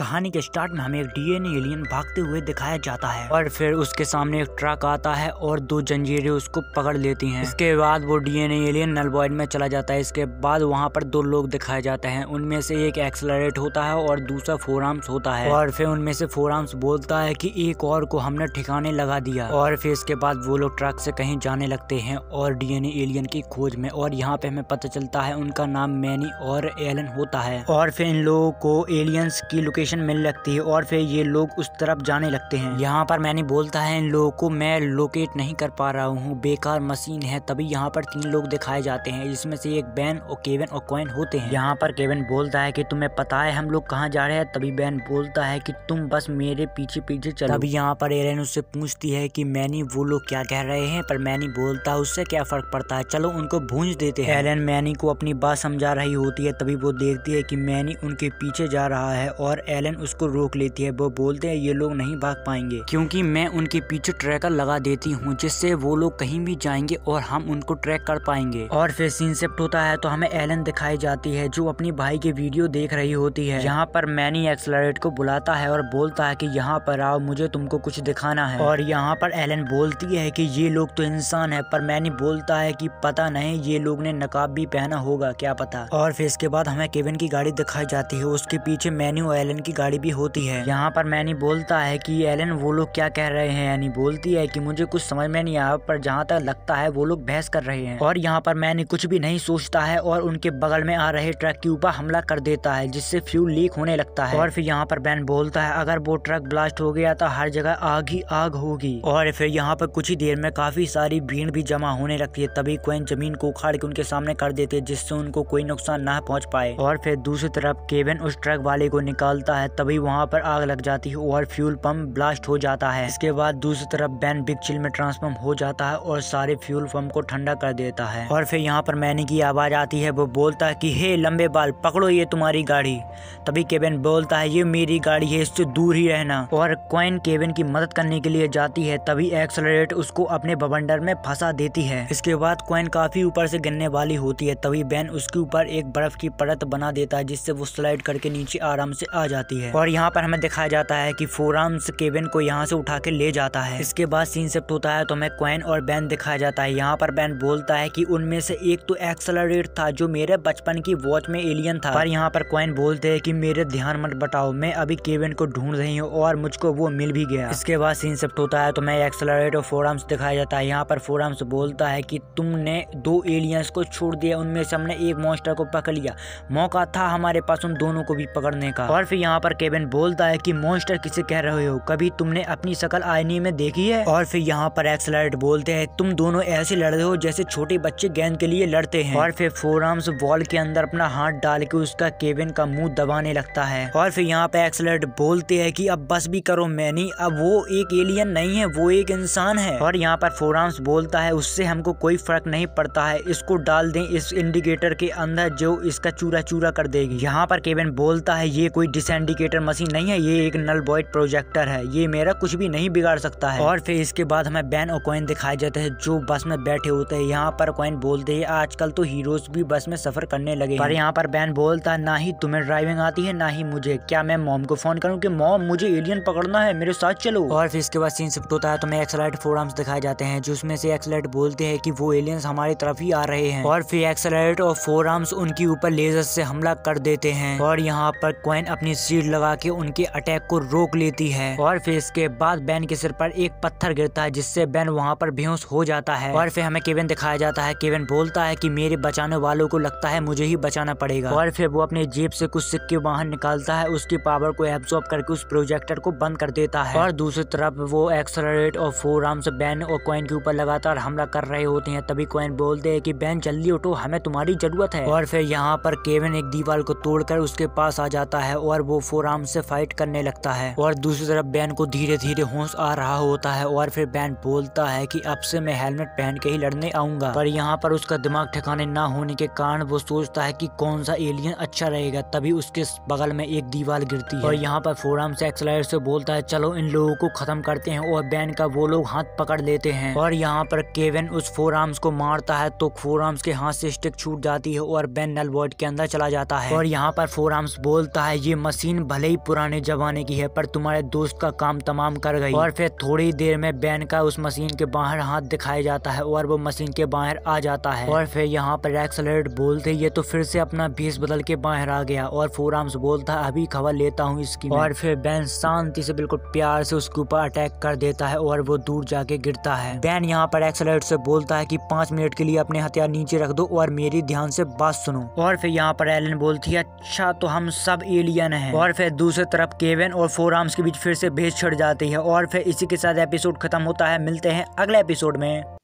कहानी के स्टार्ट में हमें एक डीएनए एलियन भागते हुए दिखाया जाता है और फिर उसके सामने एक ट्रक आता है और दो जंजीरें उसको पकड़ लेती हैं। इसके बाद वो डीएनए एलियन नल वॉइड में चला जाता है। इसके बाद वहाँ पर दो लोग दिखाए जाते हैं, उनमें से एक एक्सेलरेट होता है और दूसरा फोर आर्म्स होता है। और फिर उनमें से फोर आर्म्स बोलता है कि एक और को हमने ठिकाने लगा दिया। और फिर इसके बाद वो लोग ट्रक से कहीं जाने लगते हैं और डीएनए एलियन की खोज में। और यहाँ पे हमें पता चलता है उनका नाम मैनी और एलन होता है। और फिर इन लोगों को एलियंस की लोकेशन मिल लगती है और फिर ये लोग उस तरफ जाने लगते हैं। यहाँ पर मैनी बोलता है इन लोगों को मैं लोकेट नहीं कर पा रहा हूँ, बेकार मशीन है। तभी यहाँ पर तीन लोग दिखाए जाते हैं, जिसमें से एक बैन और केविन और कॉइन होते हैं। यहाँ पर केविन बोलता है कि तुम्हें पता है हम लोग कहाँ जा रहे हैं। तभी बैन बोलता है कि तुम बस मेरे पीछे पीछे चलो। तभी यहाँ पर एलन उससे पूछती है कि मैनी वो लोग क्या कह रहे हैं, पर मैनी बोलता है उससे क्या फर्क पड़ता है, चलो उनको भूंज देते हैं। एलन मैनी को अपनी बात समझा रही होती है, तभी वो देखती है कि मैनी उनके पीछे जा रहा है और एलन उसको रोक लेती है। वो बोलते हैं ये लोग नहीं भाग पाएंगे क्योंकि मैं उनके पीछे ट्रैकर लगा देती हूँ, जिससे वो लोग कहीं भी जाएंगे और हम उनको ट्रैक कर पाएंगे। और फिर सीन शिफ्ट होता है तो हमें एलन दिखाई जाती है जो अपनी भाई की वीडियो देख रही होती है। यहाँ पर मैनी एक्सेलरेट को बुलाता है और बोलता है कि यहाँ पर आओ, मुझे तुमको कुछ दिखाना है। और यहाँ पर एलन बोलती है कि ये लोग तो इंसान है, पर मैनी बोलता है कि पता नहीं ये लोग ने नकाब भी पहना होगा, क्या पता। और फिर इसके बाद हमें केविन की गाड़ी दिखाई जाती है, उसके पीछे मैनी और एलन की गाड़ी भी होती है। यहाँ पर मैनी बोलता है कि एलन वो लोग क्या कह रहे हैं। यानी बोलती है कि मुझे कुछ समझ में नहीं आया, पर जहाँ तक लगता है वो लोग बहस कर रहे हैं। और यहाँ पर मैनी कुछ भी नहीं सोचता है और उनके बगल में आ रहे ट्रक के ऊपर हमला कर देता है, जिससे फ्यूल लीक होने लगता है। और फिर यहाँ पर बैन बोलता है अगर वो ट्रक ब्लास्ट हो गया तो हर जगह आग ही आग होगी। और फिर यहाँ पर कुछ ही देर में काफी सारी भीड़ भी जमा होने लगती है। तभी कॉइन जमीन को उखाड़ के उनके सामने कर देते हैं, जिससे उनको कोई नुकसान ना पहुँच पाए। और फिर दूसरी तरफ केविन उस ट्रक वाले को निकालता है, तभी वहाँ पर आग लग जाती है और फ्यूल पंप ब्लास्ट हो जाता है। इसके बाद दूसरी तरफ बैन बिग चिल में ट्रांसफॉर्म हो जाता है और सारे फ्यूल पंप को ठंडा कर देता है। और फिर यहाँ पर मैनी की आवाज आती है, वो बोलता है कि हे लंबे बाल, पकड़ो ये तुम्हारी गाड़ी। तभी केविन बोलता है ये मेरी गाड़ी है, इससे दूर ही रहना। और कॉइन केविन की मदद करने के लिए जाती है, तभी एक्सेलरेट उसको अपने बवंडर में फंसा देती है। इसके बाद कॉइन काफी ऊपर से गिरने वाली होती है, तभी बैन उसके ऊपर एक बर्फ की परत बना देता है, जिससे वो स्लाइड करके नीचे आराम से आ जाती है। और यहाँ पर हमें दिखाया जाता है कि फोर आर्म्स केविन को यहाँ से उठा के ले जाता है। इसके बाद सीन शिफ्ट होता है तो हमें कॉइन और बैन दिखाया जाता है। यहाँ पर बैन बोलता है कि उनमें से एक तो एक्सेलरेट था जो मेरे बचपन की वॉच में एलियन था। पर यहाँ पर कॉइन बोलते हैं कि मेरे ध्यान मत बटाओ, मैं अभी केविन को ढूंढ रही हूँ और मुझको वो मिल भी गया। इसके बाद सीन शिफ्ट होता है तो मैं एक्सेलरेट और फोर आर्म्स दिखाया जाता है। यहाँ पर फोर आर्म्स बोलता है कि तुमने दो एलियंस को छोड़ दिया, उनमें से हमने एक मॉन्स्टर को पकड़ लिया, मौका था हमारे पास उन दोनों को भी पकड़ने का। और फिर यहाँ पर केविन बोलता है कि मॉन्स्टर किसे कह रहे हो, कभी तुमने अपनी शक्ल आईने में देखी है। और फिर यहाँ पर एक्सेलरेट बोलते हैं तुम दोनों ऐसे लड़ रहे हो जैसे छोटे बच्चे गेंद के लिए लड़ते हैं। और फिर फोर आर्म्स वॉल के अंदर अपना हाथ डाल के उसका केविन का मुंह दबाने लगता है। और फिर यहाँ पे एक्सेलरेट बोलते हैं कि अब बस भी करो मैनी, अब वो एक एलियन नहीं है, वो एक इंसान है। और यहाँ पर फोर आर्म्स बोलता है उससे हमको कोई फर्क नहीं पड़ता है, इसको डाल दें इस इंडिकेटर के अंदर जो इसका चूरा चूरा कर देगी। यहाँ पर केविन बोलता है ये कोई डिसइंडिकेटर मशीन नहीं है, ये एक नल वॉइड प्रोजेक्टर है, ये मेरा कुछ भी नहीं बिगाड़ सकता है। और फिर इसके बाद हमें बैन और कॉइन दिखाए जाते हैं जो बस में बैठे होते हैं। यहाँ पर कॉइन बोलते हैं आजकल तो हीरोज भी बस में सफर करने लगे। पर यहाँ पर बैन बोलता है ना ही तुम्हें ड्राइविंग आती है ना ही मुझे, क्या मैं मॉम को फोन करूँ कि मॉम मुझे एलियन पकड़ना है, मेरे साथ चलो। और फिर इसके बाद सीन शिफ्ट होता है तो मैं एक्सेलरेट फोर आर्म्स दिखाए जाते हैं, जिसमें से एक्सेलरेट बोलते हैं कि वो एलियंस हमारी तरफ ही आ रहे हैं। और फिर एक्सेलरेट और फोर आर्म्स उनके ऊपर लेजर से हमला कर देते हैं। और यहाँ पर कॉइन अपनी शील्ड लगा के उनके अटैक को रोक लेती है। और फिर इसके बाद बैन के सिर पर एक पत्थर गिरता है, जिससे बैन वहाँ पर बेहोश हो जाता है। और फिर हमें केविन दिखाया जाता है, केविन बोलता है कि मेरे बचाने वालों को लगता है मुझे ही बचाना पड़ेगा। और फिर वो अपने जेब से कुछ सिक्के बाहर निकालता है, उसकी पावर को एब्जॉर्ब करके उस प्रोजेक्टर को बंद कर देता है। और दूसरी तरफ वो एक्सेलरेट और फोर आर्म्स बैन और कॉइन के ऊपर लगातार हमला कर रहे होते हैं। तभी कॉइन बोलते हैं कि बैन जल्दी उठो, हमें तुम्हारी जरूरत है। और फिर यहाँ पर केविन एक दीवार को तोड़कर उसके पास आ जाता है और वो फोर आर्म्स से फाइट करने लगता है। और दूसरी तरफ बैन को धीरे धीरे होश आ रहा होता है। और फिर बैन बोलता है कि अब से मैं हेलमेट पहन के ही लड़ने आऊंगा। पर यहाँ पर उसका दिमाग ठिकाने ना होने के कारण वो सोचता है कि कौन सा एलियन अच्छा रहेगा। तभी उसके बगल में एक दीवार गिरती है और यहाँ पर फोर आर्म्स एक्सेलरेट से बोलता है चलो इन लोगों को खत्म करते हैं। और बैन का वो लोग हाथ पकड़ लेते हैं। और यहाँ पर केविन उस फोर आर्म्स को मारता है तो फोर आर्म्स के हाथ से स्टिक छूट जाती है और बैन नल वॉइड के अंदर चला जाता है। और यहाँ पर फोर आर्म्स बोलता है ये मशीन मशीन भले ही पुराने जमाने की है पर तुम्हारे दोस्त का काम तमाम कर गई। और फिर थोड़ी देर में बैन का उस मशीन के बाहर हाथ दिखाया जाता है और वो मशीन के बाहर आ जाता है। और फिर यहाँ पर एक्सेलरेट बोलते ये तो फिर से अपना भेष बदल के बाहर आ गया। और फोर आर्म्स बोलता है अभी खबर लेता हूँ इसकी। और फिर बैन शांति से बिल्कुल प्यार से उसके ऊपर अटैक कर देता है और वो दूर जाके गिरता है। बैन यहाँ पर एक्सेलरेट से बोलता है कि 5 मिनट के लिए अपने हथियार नीचे रख दो और मेरी ध्यान से बात सुनो। और फिर यहाँ पर एलन बोलती है अच्छा तो हम सब एलियन हैं। और फिर दूसरी तरफ केविन और फोर आर्म्स के बीच फिर से भेष छिड़ जाती है। और फिर इसी के साथ एपिसोड खत्म होता है। मिलते हैं अगले एपिसोड में।